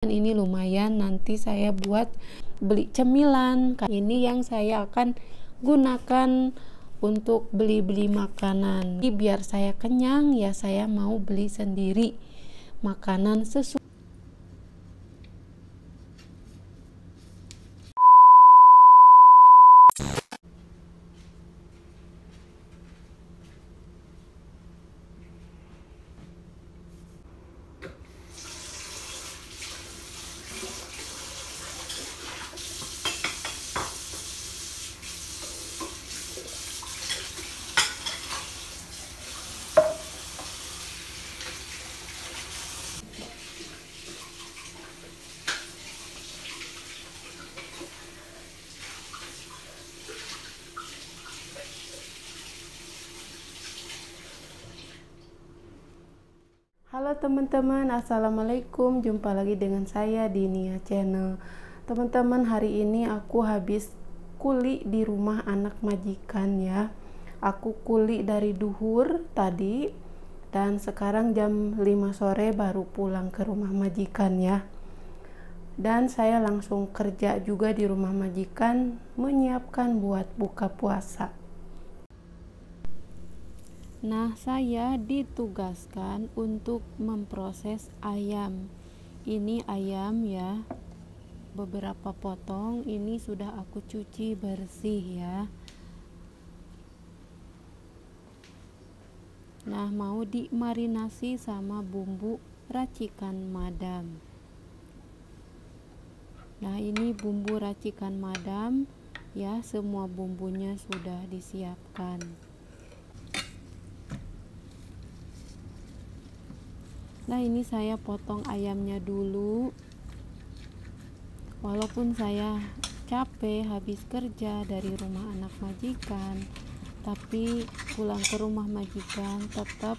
Ini lumayan, nanti saya buat beli cemilan. Ini yang saya akan gunakan untuk beli-beli makanan. Biar saya kenyang ya, saya mau beli sendiri makanan sesuai. Halo teman-teman, assalamualaikum, jumpa lagi dengan saya di Nia Channel. Teman-teman, hari ini aku habis kuli di rumah anak majikan ya. Aku kuli dari duhur tadi dan sekarang jam 5 sore baru pulang ke rumah majikan ya. Dan saya langsung kerja juga di rumah majikan, menyiapkan buat buka puasa. Nah, saya ditugaskan untuk memproses ayam. Ini ayam ya, beberapa potong. Ini sudah aku cuci bersih ya. Nah, mau dimarinasi sama bumbu racikan madam. Nah, ini bumbu racikan madam ya, semua bumbunya sudah disiapkan. Nah, ini saya potong ayamnya dulu. Walaupun saya capek habis kerja dari rumah anak majikan, tapi pulang ke rumah majikan tetap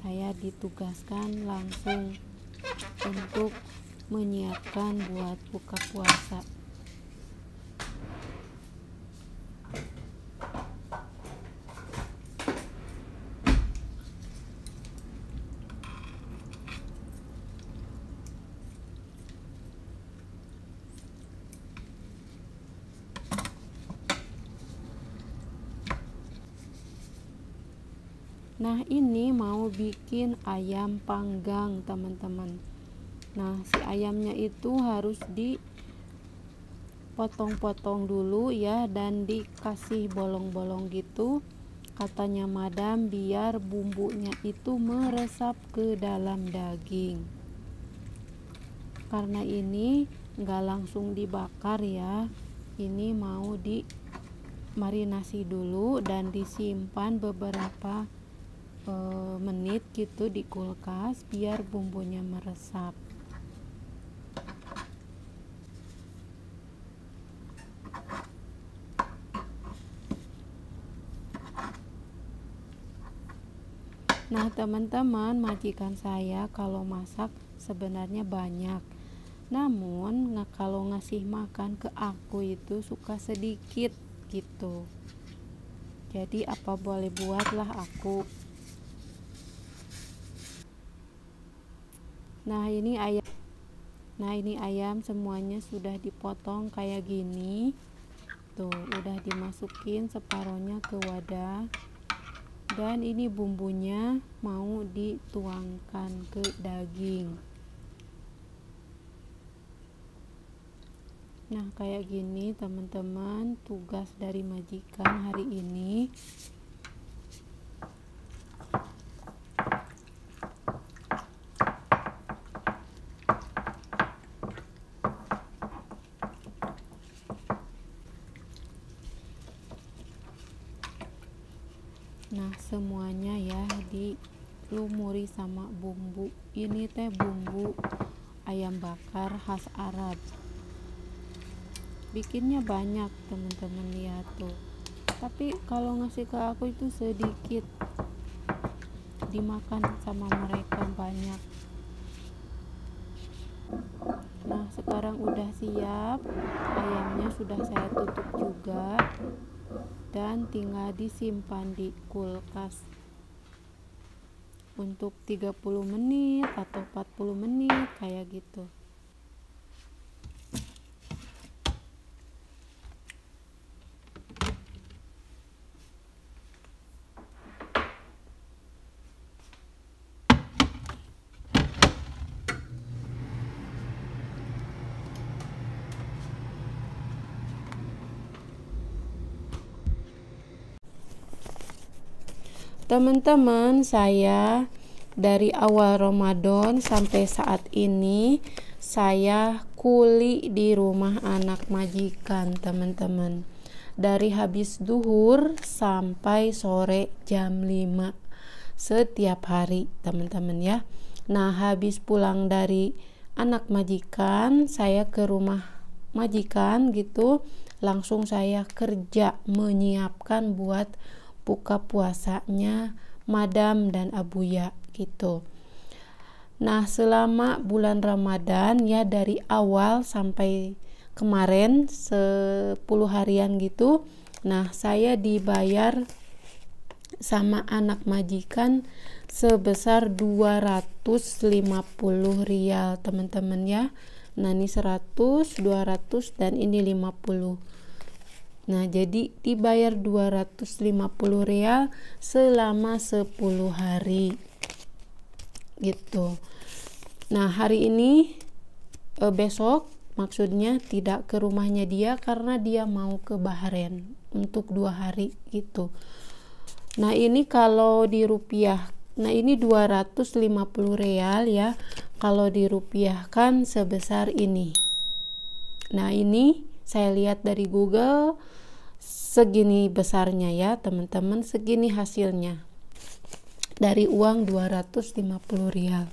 saya ditugaskan langsung untuk menyiapkan buat buka puasa. Nah, ini mau bikin ayam panggang teman-teman. Nah, si ayamnya itu harus dipotong-potong dulu ya, dan dikasih bolong-bolong gitu, katanya madam, biar bumbunya itu meresap ke dalam daging. Karena ini nggak langsung dibakar ya, ini mau dimarinasi dulu dan disimpan beberapa menit gitu di kulkas biar bumbunya meresap. Nah teman-teman, majikan saya kalau masak sebenarnya banyak, namun kalau ngasih makan ke aku itu suka sedikit gitu. Jadi apa boleh buatlah aku. Nah ini ayam semuanya sudah dipotong kayak gini. Tuh, udah dimasukin separohnya ke wadah. Dan ini bumbunya mau dituangkan ke daging. Nah, kayak gini teman-teman tugas dari majikan hari ini. Nah, semuanya ya dilumuri sama bumbu. Ini teh bumbu ayam bakar khas Arab. Bikinnya banyak teman-teman, lihat tuh. Tapi kalau ngasih ke aku itu sedikit, dimakan sama mereka banyak. Nah, sekarang udah siap. Ayamnya sudah saya tutup juga. Dan tinggal disimpan di kulkas untuk 30 menit atau 40 menit kayak gitu. Teman-teman, saya dari awal Ramadan sampai saat ini saya kuli di rumah anak majikan, teman-teman. Dari habis duhur sampai sore jam 5 setiap hari, teman-teman ya. Nah, habis pulang dari anak majikan, saya ke rumah majikan gitu, langsung saya kerja menyiapkan buat buka puasanya Madam dan Abuya gitu. Nah, selama bulan Ramadan ya, dari awal sampai kemarin 10 harian gitu, nah saya dibayar sama anak majikan sebesar 250 rial, teman-teman ya. Nah, ini 100, 200 dan ini 50. Nah, jadi dibayar 250 rial selama 10 hari gitu. Nah, hari ini besok maksudnya tidak ke rumahnya dia karena dia mau ke Bahrain untuk 2 hari gitu. Nah, ini kalau di rupiah, nah ini 250 rial ya, kalau dirupiahkan sebesar ini. Nah, ini saya lihat dari Google segini besarnya ya, teman-teman, segini hasilnya dari uang 250 rial.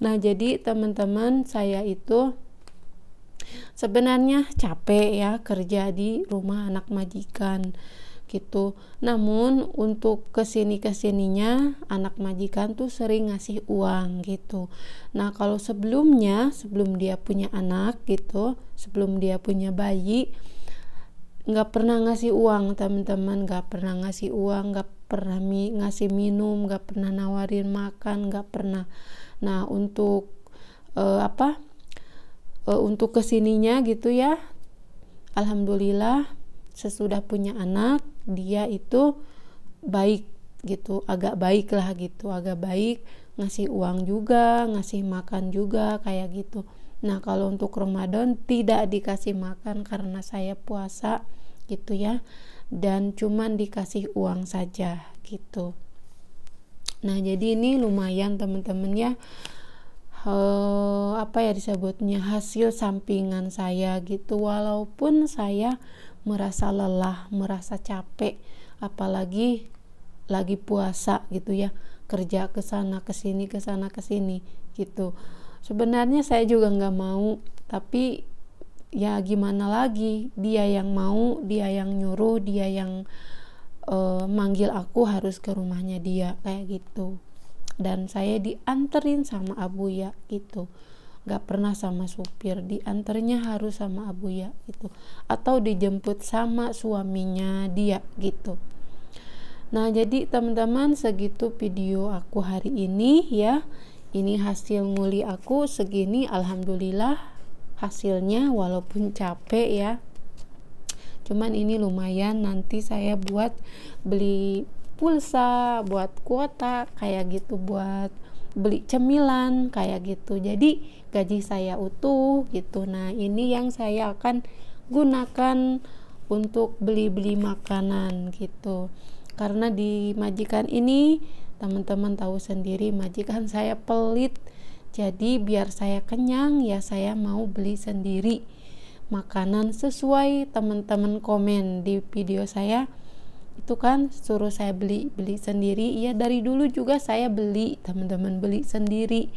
Nah, jadi teman-teman, saya itu sebenarnya capek ya kerja di rumah anak majikan gitu. Namun untuk kesininya anak majikan tuh sering ngasih uang gitu. Nah, kalau sebelumnya, sebelum dia punya anak gitu, sebelum dia punya bayi, nggak pernah ngasih uang, teman-teman, nggak pernah ngasih uang, nggak pernah ngasih minum, nggak pernah nawarin makan, nggak pernah. Nah, untuk untuk kesininya gitu ya, alhamdulillah sesudah punya anak dia itu baik gitu, agak baik lah gitu, agak baik, ngasih uang juga, ngasih makan juga kayak gitu. Nah, kalau untuk Ramadan tidak dikasih makan karena saya puasa gitu ya, dan cuman dikasih uang saja gitu. Nah, jadi ini lumayan teman-teman ya, disebutnya hasil sampingan saya gitu, walaupun saya merasa lelah, merasa capek, apalagi lagi puasa gitu ya, kerja ke sana ke sini gitu. Sebenarnya saya juga nggak mau, tapi ya gimana lagi, dia yang mau, dia yang nyuruh, dia yang manggil aku harus ke rumahnya dia kayak gitu. Dan saya dianterin sama Abuya gitu, nggak pernah sama supir, diantarnya harus sama Abuya gitu, atau dijemput sama suaminya dia gitu. Nah, jadi teman-teman, segitu video aku hari ini ya. Ini hasil nguli aku segini, alhamdulillah hasilnya, walaupun capek ya, cuman ini lumayan. Nanti saya buat beli pulsa, buat kuota kayak gitu, buat beli cemilan kayak gitu. Jadi gaji saya utuh gitu. Nah, ini yang saya akan gunakan untuk beli-beli makanan gitu. Karena di majikan ini, teman-teman tahu sendiri, majikan saya pelit. Jadi biar saya kenyang ya, saya mau beli sendiri makanan sesuai teman-teman komen di video saya itu kan, suruh saya beli sendiri ya. Dari dulu juga saya beli, teman-teman, beli sendiri,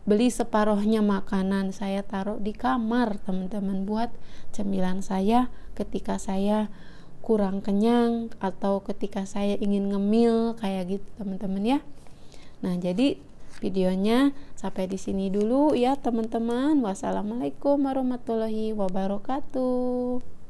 beli separuhnya makanan saya taruh di kamar, teman-teman, buat cemilan saya ketika saya kurang kenyang atau ketika saya ingin ngemil kayak gitu, teman-teman ya. Nah, jadi videonya sampai di sini dulu ya, teman-teman. Wassalamualaikum warahmatullahi wabarakatuh.